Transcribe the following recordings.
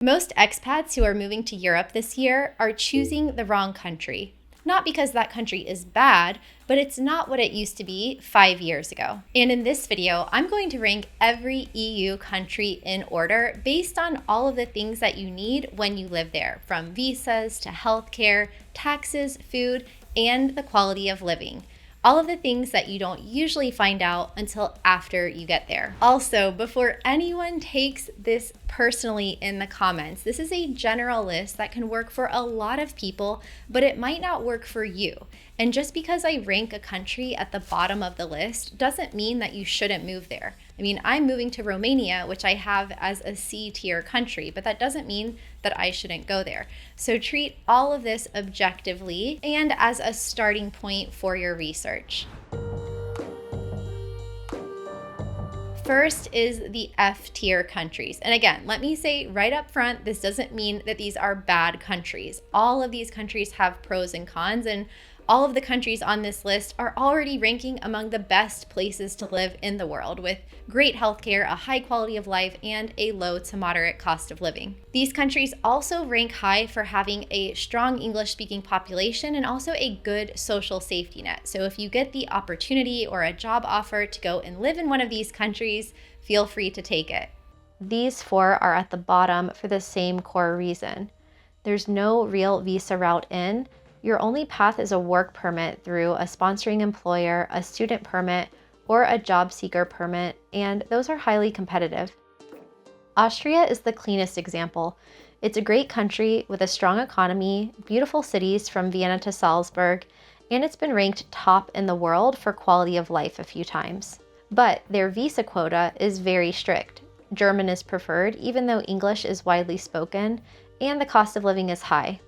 Most expats who are moving to Europe this year are choosing the wrong country. Not because that country is bad, but it's not what it used to be 5 years ago. And in this video, I'm going to rank every EU country in order based on all of the things that you need when you live there, from visas to healthcare, taxes, food, and the quality of living. All of the things that you don't usually find out until after you get there. Also, before anyone takes this personally in the comments, this is a general list that can work for a lot of people, but it might not work for you. And just because I rank a country at the bottom of the list doesn't mean that you shouldn't move there. I mean, I'm moving to Romania, which I have as a C tier country, but that doesn't mean that I shouldn't go there. So treat all of this objectively and as a starting point for your research. First is the F tier countries. And again, let me say right up front, this doesn't mean that these are bad countries. All of these countries have pros and cons, and all of the countries on this list are already ranking among the best places to live in the world, with great healthcare, a high quality of life, and a low to moderate cost of living. These countries also rank high for having a strong English-speaking population and also a good social safety net. So if you get the opportunity or a job offer to go and live in one of these countries, feel free to take it. These four are at the bottom for the same core reason. There's no real visa route in. Your only path is a work permit through a sponsoring employer, a student permit, or a job seeker permit, and those are highly competitive. Austria is the cleanest example. It's a great country with a strong economy, beautiful cities from Vienna to Salzburg, and it's been ranked top in the world for quality of life a few times. But their visa quota is very strict. German is preferred, even though English is widely spoken, and the cost of living is high.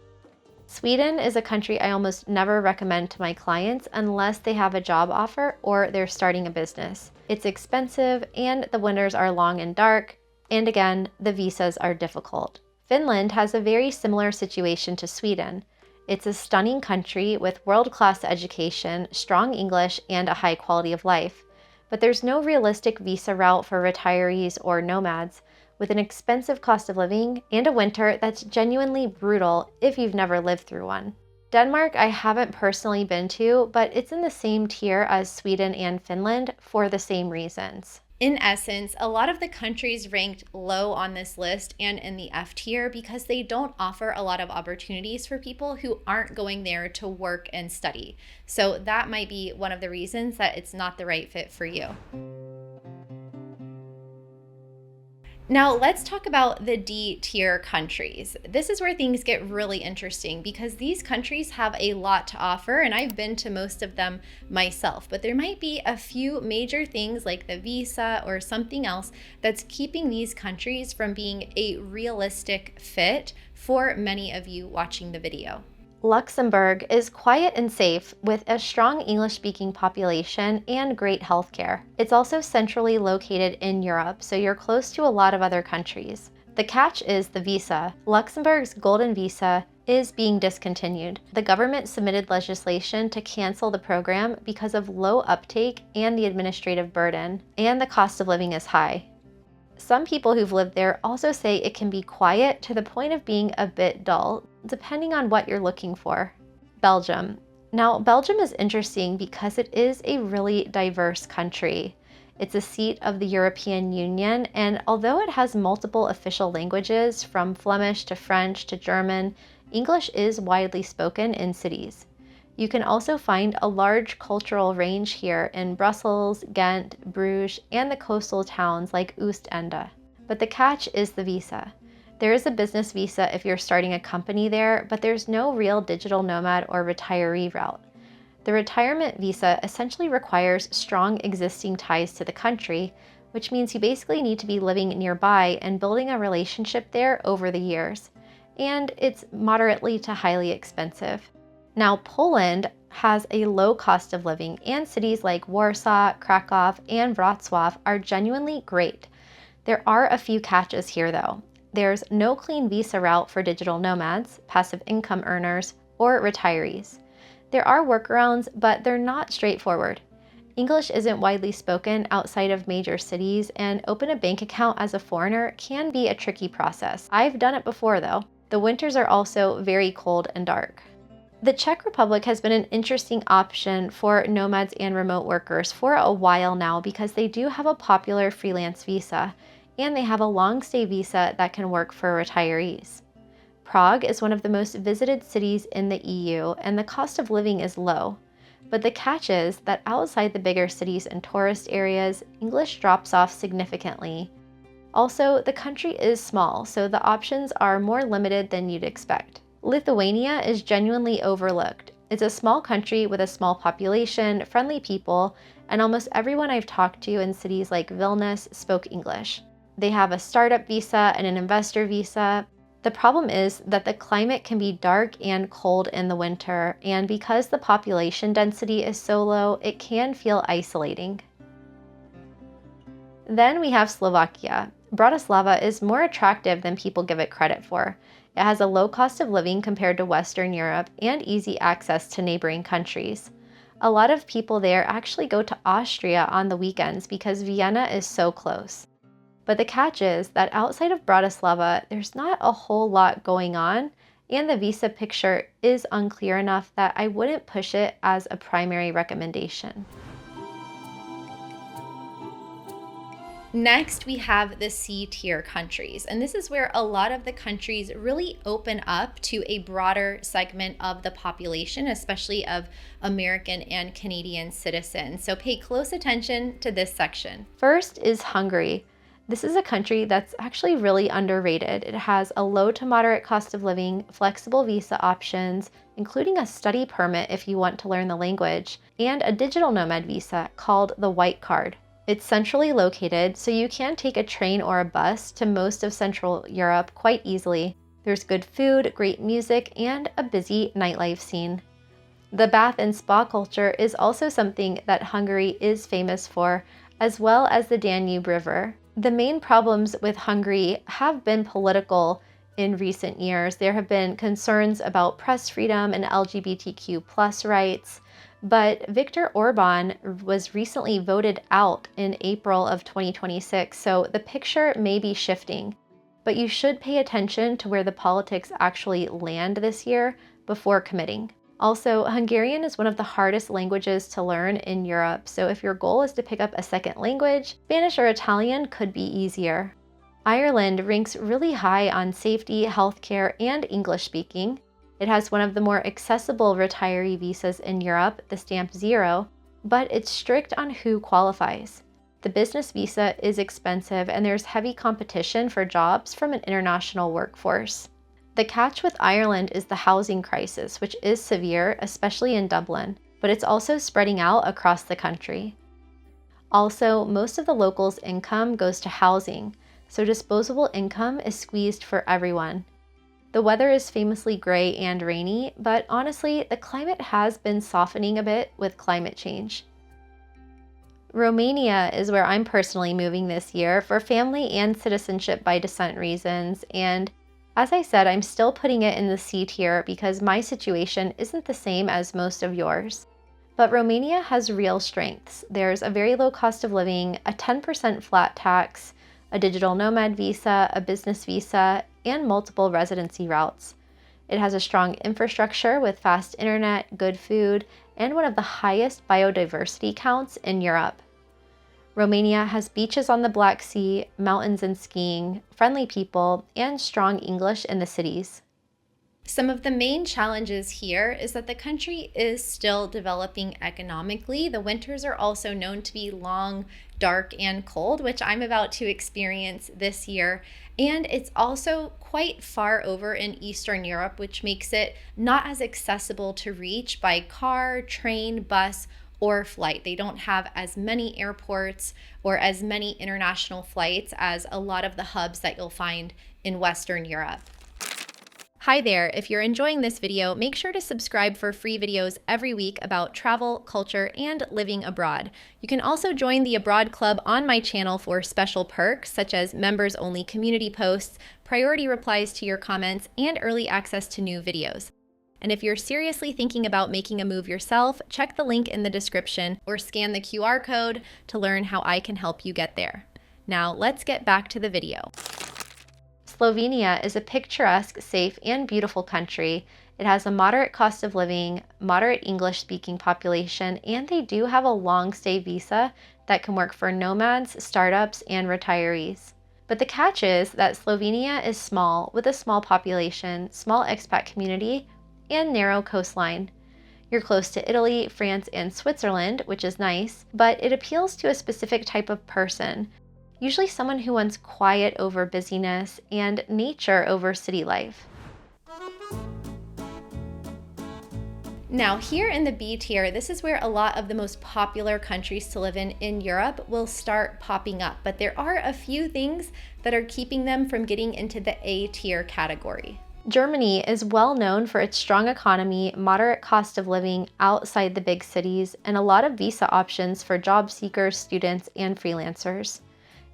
Sweden is a country I almost never recommend to my clients unless they have a job offer or they're starting a business. It's expensive and the winters are long and dark, and again, the visas are difficult. Finland has a very similar situation to Sweden. It's a stunning country with world-class education, strong English, and a high quality of life. But there's no realistic visa route for retirees or nomads, with an expensive cost of living and a winter that's genuinely brutal if you've never lived through one. Denmark I haven't personally been to, but it's in the same tier as Sweden and Finland for the same reasons. In essence, a lot of the countries ranked low on this list and in the F tier because they don't offer a lot of opportunities for people who aren't going there to work and study. So that might be one of the reasons that it's not the right fit for you. Now let's talk about the D tier countries. This is where things get really interesting because these countries have a lot to offer, and I've been to most of them myself, but there might be a few major things like the visa or something else that's keeping these countries from being a realistic fit for many of you watching the video. Luxembourg is quiet and safe with a strong English-speaking population and great healthcare. It's also centrally located in Europe, so you're close to a lot of other countries. The catch is the visa. Luxembourg's golden visa is being discontinued. The government submitted legislation to cancel the program because of low uptake and the administrative burden, and the cost of living is high. Some people who've lived there also say it can be quiet to the point of being a bit dull, depending on what you're looking for. Belgium. Now, Belgium is interesting because it is a really diverse country. It's a seat of the European Union, and although it has multiple official languages, from Flemish to French to German, English is widely spoken in cities. You can also find a large cultural range here in Brussels, Ghent, Bruges, and the coastal towns like Oostende. But the catch is the visa. There is a business visa if you're starting a company there, but there's no real digital nomad or retiree route. The retirement visa essentially requires strong existing ties to the country, which means you basically need to be living nearby and building a relationship there over the years. And it's moderately to highly expensive. Now, Poland has a low cost of living, and cities like Warsaw, Krakow, and Wrocław are genuinely great. There are a few catches here though. There's no clean visa route for digital nomads, passive income earners, or retirees. There are workarounds, but they're not straightforward. English isn't widely spoken outside of major cities, and open a bank account as a foreigner can be a tricky process. I've done it before though. The winters are also very cold and dark. The Czech Republic has been an interesting option for nomads and remote workers for a while now because they do have a popular freelance visa, and they have a long stay visa that can work for retirees. Prague is one of the most visited cities in the EU, and the cost of living is low. But the catch is that outside the bigger cities and tourist areas, English drops off significantly. Also, the country is small, so the options are more limited than you'd expect. Lithuania is genuinely overlooked. It's a small country with a small population, friendly people, and almost everyone I've talked to in cities like Vilnius spoke English. They have a startup visa and an investor visa. The problem is that the climate can be dark and cold in the winter, and because the population density is so low, it can feel isolating. Then we have Slovakia. Bratislava is more attractive than people give it credit for. It has a low cost of living compared to Western Europe and easy access to neighboring countries. A lot of people there actually go to Austria on the weekends because Vienna is so close. But the catch is that outside of Bratislava, there's not a whole lot going on, and the visa picture is unclear enough that I wouldn't push it as a primary recommendation. Next, we have the C-tier countries, and this is where a lot of the countries really open up to a broader segment of the population, especially of American and Canadian citizens. So pay close attention to this section. First is Hungary. This is a country that's actually really underrated. It has a low to moderate cost of living, flexible visa options, including a study permit if you want to learn the language, and a digital nomad visa called the White Card. It's centrally located, so you can take a train or a bus to most of Central Europe quite easily. There's good food, great music, and a busy nightlife scene. The bath and spa culture is also something that Hungary is famous for, as well as the Danube River. The main problems with Hungary have been political in recent years. There have been concerns about press freedom and LGBTQ+ rights. But Viktor Orban was recently voted out in April of 2026, so the picture may be shifting. But you should pay attention to where the politics actually land this year before committing. Also, Hungarian is one of the hardest languages to learn in Europe, so if your goal is to pick up a second language, Spanish or Italian could be easier. Ireland ranks really high on safety, healthcare, and English speaking. It has one of the more accessible retiree visas in Europe, the Stamp 0, but it's strict on who qualifies. The business visa is expensive, and there's heavy competition for jobs from an international workforce. The catch with Ireland is the housing crisis, which is severe, especially in Dublin, but it's also spreading out across the country. Also, most of the locals' income goes to housing, so disposable income is squeezed for everyone. The weather is famously gray and rainy, but honestly, the climate has been softening a bit with climate change. Romania is where I'm personally moving this year for family and citizenship by descent reasons, and as I said, I'm still putting it in the C tier because my situation isn't the same as most of yours. But Romania has real strengths. There's a very low cost of living, a 10% flat tax, a digital nomad visa, a business visa, and multiple residency routes. It has a strong infrastructure with fast internet, good food, and one of the highest biodiversity counts in Europe. Romania has beaches on the Black Sea, mountains and skiing, friendly people, and strong English in the cities. Some of the main challenges here is that the country is still developing economically. The winters are also known to be long, dark, and cold, which I'm about to experience this year. And it's also quite far over in Eastern Europe, which makes it not as accessible to reach by car, train, bus, or flight. They don't have as many airports or as many international flights as a lot of the hubs that you'll find in Western Europe. Hi there, if you're enjoying this video, make sure to subscribe for free videos every week about travel, culture, and living abroad. You can also join the Abroad Club on my channel for special perks, such as members-only community posts, priority replies to your comments, and early access to new videos. And if you're seriously thinking about making a move yourself, check the link in the description or scan the QR code to learn how I can help you get there. Now, let's get back to the video. Slovenia is a picturesque, safe, and beautiful country. It has a moderate cost of living, moderate English-speaking population, and they do have a long-stay visa that can work for nomads, startups, and retirees. But the catch is that Slovenia is small, with a small population, small expat community, and narrow coastline. You're close to Italy, France, and Switzerland, which is nice, but it appeals to a specific type of person, usually someone who wants quiet over busyness and nature over city life. Now, here in the B tier, this is where a lot of the most popular countries to live in Europe will start popping up, but there are a few things that are keeping them from getting into the A tier category. Germany is well known for its strong economy, moderate cost of living outside the big cities, and a lot of visa options for job seekers, students, and freelancers.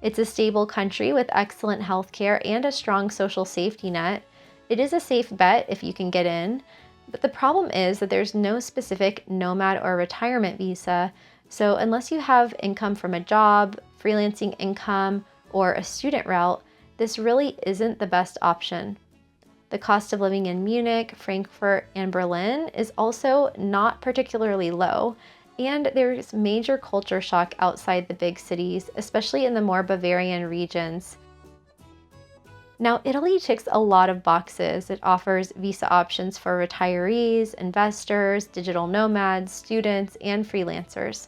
It's a stable country with excellent healthcare and a strong social safety net. It is a safe bet if you can get in, but the problem is that there's no specific nomad or retirement visa, so unless you have income from a job, freelancing income, or a student route, this really isn't the best option. The cost of living in Munich, Frankfurt, and Berlin is also not particularly low, and there's major culture shock outside the big cities, especially in the more Bavarian regions. Now, Italy ticks a lot of boxes. It offers visa options for retirees, investors, digital nomads, students, and freelancers.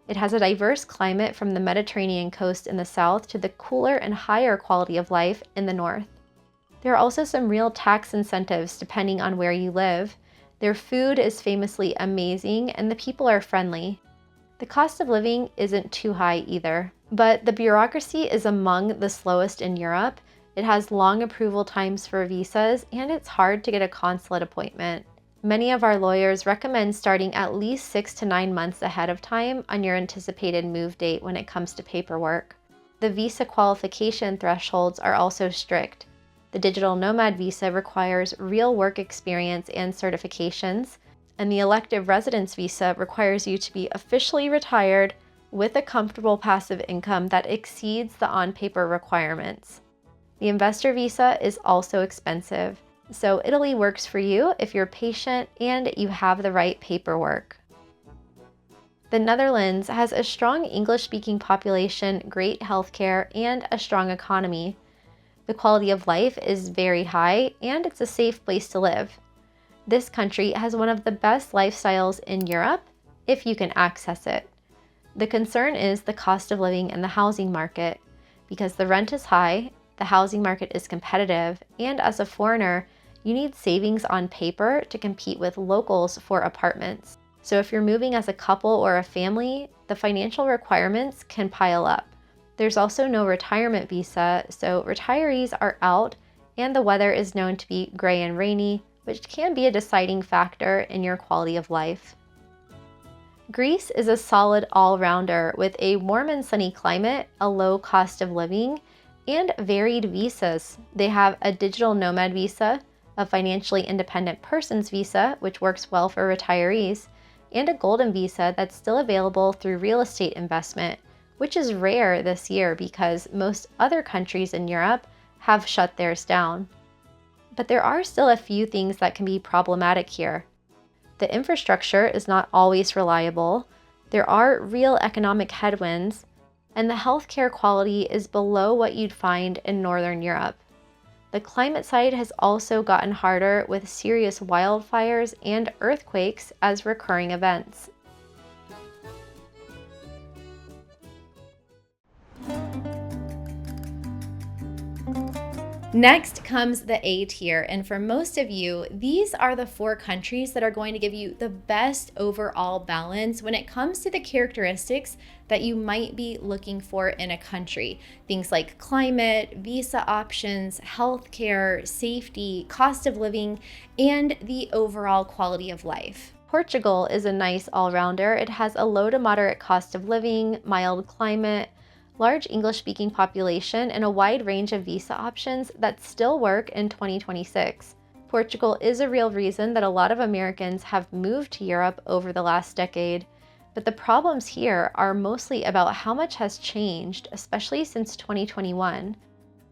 It has a diverse climate from the Mediterranean coast in the south to the cooler and higher quality of life in the north. There are also some real tax incentives depending on where you live. Their food is famously amazing, and the people are friendly. The cost of living isn't too high either, but the bureaucracy is among the slowest in Europe. It has long approval times for visas, and it's hard to get a consulate appointment. Many of our lawyers recommend starting at least 6 to 9 months ahead of time on your anticipated move date when it comes to paperwork. The visa qualification thresholds are also strict. The digital nomad visa requires real work experience and certifications, and the elective residence visa requires you to be officially retired with a comfortable passive income that exceeds the on-paper requirements. The investor visa is also expensive, so Italy works for you if you're patient and you have the right paperwork. The Netherlands has a strong English-speaking population, great healthcare, and a strong economy. The quality of life is very high, and it's a safe place to live. This country has one of the best lifestyles in Europe, if you can access it. The concern is the cost of living in the housing market. Because the rent is high, the housing market is competitive, and as a foreigner, you need savings on paper to compete with locals for apartments. So if you're moving as a couple or a family, the financial requirements can pile up. There's also no retirement visa, so retirees are out, and the weather is known to be gray and rainy, which can be a deciding factor in your quality of life. Greece is a solid all-rounder with a warm and sunny climate, a low cost of living, and varied visas. They have a digital nomad visa, a financially independent person's visa, which works well for retirees, and a golden visa that's still available through real estate investment, which is rare this year because most other countries in Europe have shut theirs down. But there are still a few things that can be problematic here. The infrastructure is not always reliable, there are real economic headwinds, and the healthcare quality is below what you'd find in Northern Europe. The climate side has also gotten harder with serious wildfires and earthquakes as recurring events. Next comes the A tier, and for most of you, these are the 4 countries that are going to give you the best overall balance when it comes to the characteristics that you might be looking for in a country. Things like climate, visa options, healthcare, safety, cost of living, and the overall quality of life. Portugal is a nice all-rounder. It has a low to moderate cost of living, mild climate, large English-speaking population, and a wide range of visa options that still work in 2026. Portugal is a real reason that a lot of Americans have moved to Europe over the last decade, but the problems here are mostly about how much has changed, especially since 2021.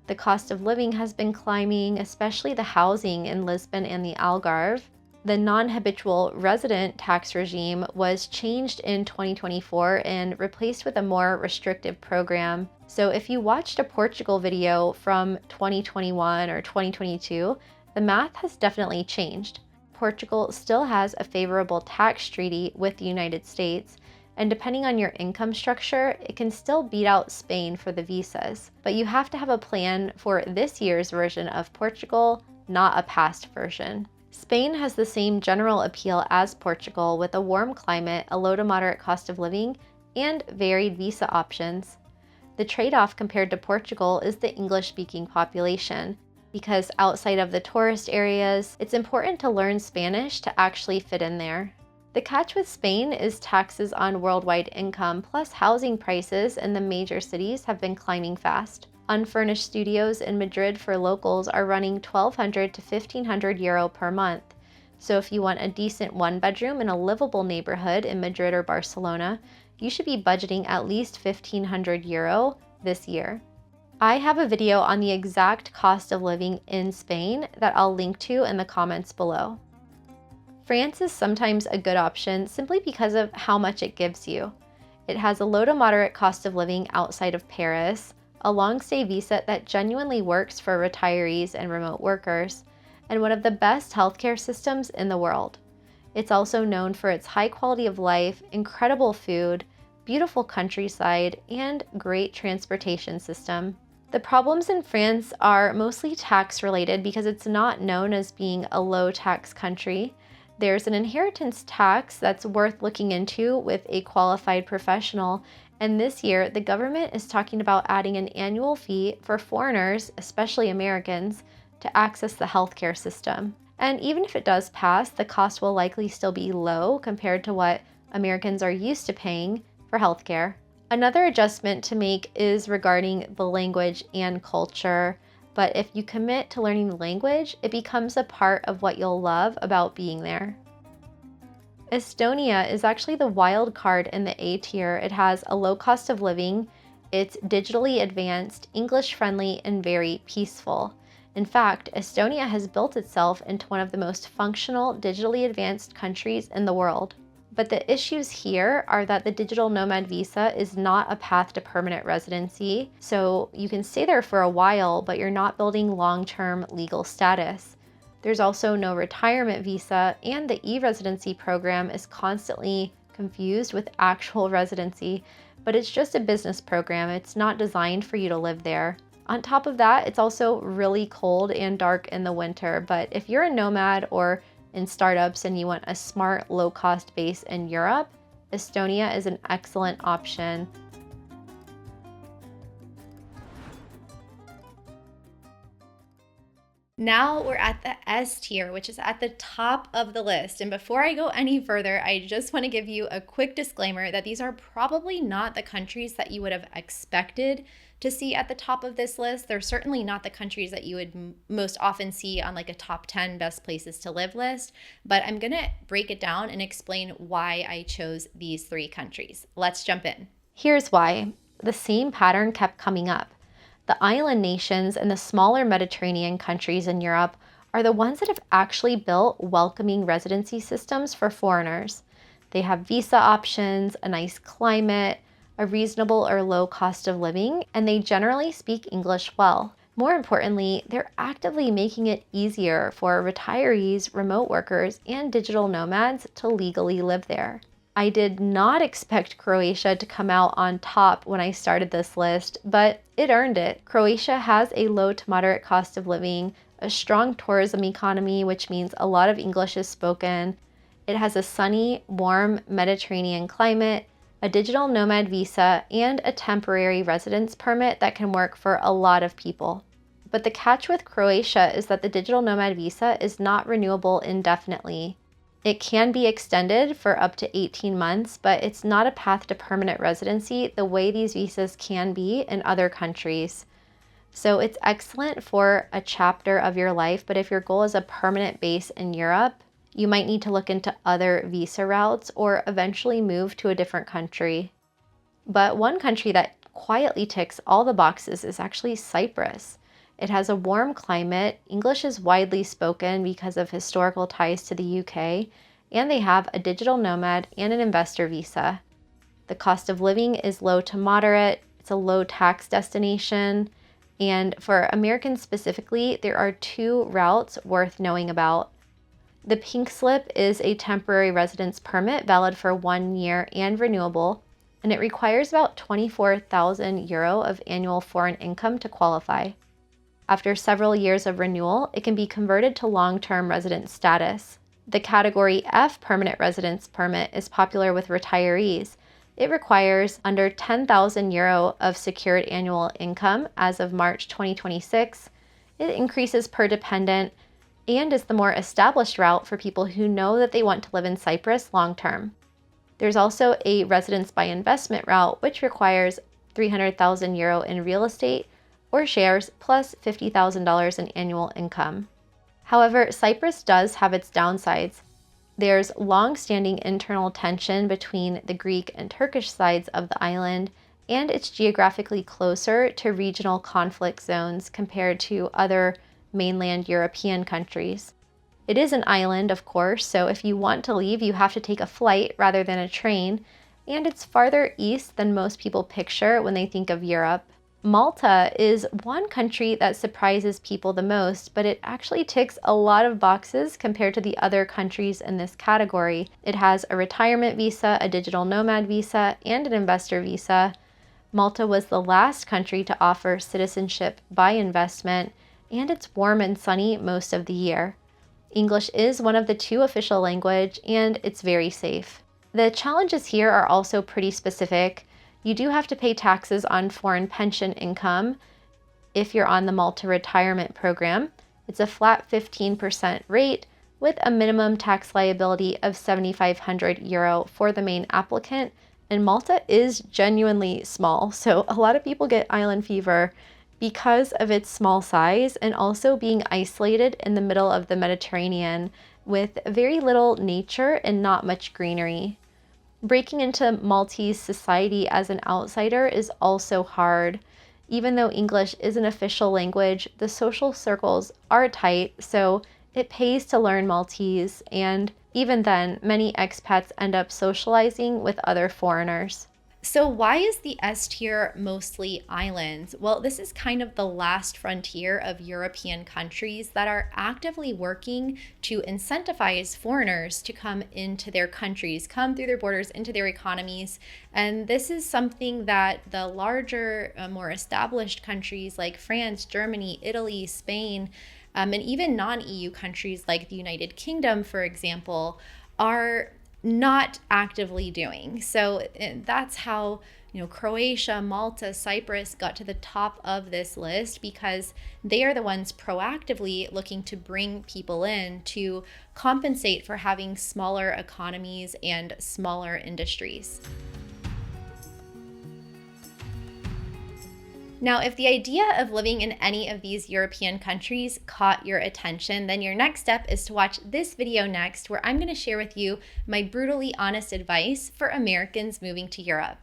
The cost of living has been climbing, especially the housing in Lisbon and the Algarve. The non-habitual resident tax regime was changed in 2024 and replaced with a more restrictive program. So if you watched a Portugal video from 2021 or 2022, the math has definitely changed. Portugal still has a favorable tax treaty with the United States, and depending on your income structure, it can still beat out Spain for the visas. But you have to have a plan for this year's version of Portugal, not a past version. Spain has the same general appeal as Portugal with a warm climate, a low to moderate cost of living, and varied visa options. The trade-off compared to Portugal is the English-speaking population, because outside of the tourist areas, it's important to learn Spanish to actually fit in there. The catch with Spain is taxes on worldwide income, plus housing prices in the major cities have been climbing fast. Unfurnished studios in Madrid for locals are running 1,200 to 1,500 euro per month. So if you want a decent one-bedroom in a livable neighborhood in Madrid or Barcelona, you should be budgeting at least 1,500 euro this year. I have a video on the exact cost of living in Spain that I'll link to in the comments below. France is sometimes a good option simply because of how much it gives you. It has a low to moderate cost of living outside of Paris, a long-stay visa that genuinely works for retirees and remote workers, and one of the best healthcare systems in the world. It's also known for its high quality of life, incredible food, beautiful countryside, and great transportation system. The problems in France are mostly tax-related because it's not known as being a low-tax country. There's an inheritance tax that's worth looking into with a qualified professional, and this year the government is talking about adding an annual fee for foreigners, especially Americans, to access the healthcare system. And even if it does pass, the cost will likely still be low compared to what Americans are used to paying for healthcare. Another adjustment to make is regarding the language and culture. But if you commit to learning the language, it becomes a part of what you'll love about being there. Estonia is actually the wild card in the A tier. It has a low cost of living, it's digitally advanced, English-friendly, and very peaceful. In fact, Estonia has built itself into one of the most functional, digitally advanced countries in the world. But the issues here are that the digital nomad visa is not a path to permanent residency, so you can stay there for a while, but you're not building long-term legal status. There's also no retirement visa, and the e-residency program is constantly confused with actual residency, but it's just a business program. It's not designed for you to live there. On top of that, it's also really cold and dark in the winter, but if you're a nomad or in startups and you want a smart, low-cost base in Europe, Estonia is an excellent option. Now we're at the S tier, which is at the top of the list. And before I go any further, I just want to give you a quick disclaimer that these are probably not the countries that you would have expected to see at the top of this list. They're certainly not the countries that you would most often see on like a top 10 best places to live list, but I'm going to break it down and explain why I chose these 3 countries. Let's jump in. Here's why. The same pattern kept coming up. The island nations and the smaller Mediterranean countries in Europe are the ones that have actually built welcoming residency systems for foreigners. They have visa options, a nice climate, a reasonable or low cost of living, and they generally speak English well. More importantly, they're actively making it easier for retirees, remote workers, and digital nomads to legally live there. I did not expect Croatia to come out on top when I started this list, but it earned it. Croatia has a low to moderate cost of living, a strong tourism economy, which means a lot of English is spoken. It has a sunny, warm Mediterranean climate, a digital nomad visa, and a temporary residence permit that can work for a lot of people. But the catch with Croatia is that the digital nomad visa is not renewable indefinitely. It can be extended for up to 18 months, but it's not a path to permanent residency the way these visas can be in other countries. So it's excellent for a chapter of your life, but if your goal is a permanent base in Europe, you might need to look into other visa routes or eventually move to a different country. But one country that quietly ticks all the boxes is actually Cyprus. It has a warm climate, English is widely spoken because of historical ties to the UK, and they have a digital nomad and an investor visa. The cost of living is low to moderate, it's a low tax destination, and for Americans specifically, there are two routes worth knowing about. The pink slip is a temporary residence permit valid for 1 year and renewable, and it requires about 24,000 euro of annual foreign income to qualify. After several years of renewal, it can be converted to long-term resident status. The Category F permanent residence permit is popular with retirees. It requires under 10,000 euro of secured annual income as of March 2026. It increases per dependent and is the more established route for people who know that they want to live in Cyprus long term. There's also a residence by investment route, which requires 300,000 euro in real estate or shares plus $50,000 in annual income. However, Cyprus does have its downsides. There's long-standing internal tension between the Greek and Turkish sides of the island, and it's geographically closer to regional conflict zones compared to other mainland European countries. It is an island, of course, so if you want to leave, you have to take a flight rather than a train, and it's farther east than most people picture when they think of Europe. Malta is one country that surprises people the most, but it actually ticks a lot of boxes compared to the other countries in this category. It has a retirement visa, a digital nomad visa, and an investor visa. Malta was the last country to offer citizenship by investment, and it's warm and sunny most of the year. English is one of the two official languages, and it's very safe. The challenges here are also pretty specific. You do have to pay taxes on foreign pension income if you're on the Malta retirement program. It's a flat 15% rate with a minimum tax liability of 7,500 euro for the main applicant. And Malta is genuinely small, so a lot of people get island fever because of its small size and also being isolated in the middle of the Mediterranean with very little nature and not much greenery. Breaking into Maltese society as an outsider is also hard. Even though English is an official language, the social circles are tight, so it pays to learn Maltese, and even then, many expats end up socializing with other foreigners. So why is the S tier mostly islands? Well, this is kind of the last frontier of European countries that are actively working to incentivize foreigners to come into their countries, come through their borders into their economies. And this is something that the larger, more established countries like France, Germany, Italy, Spain, and even non-EU countries like the United Kingdom, for example, are not actively doing. So that's how, Croatia, Malta, Cyprus got to the top of this list, because they are the ones proactively looking to bring people in to compensate for having smaller economies and smaller industries. Now, if the idea of living in any of these European countries caught your attention, then your next step is to watch this video next, where I'm going to share with you my brutally honest advice for Americans moving to Europe.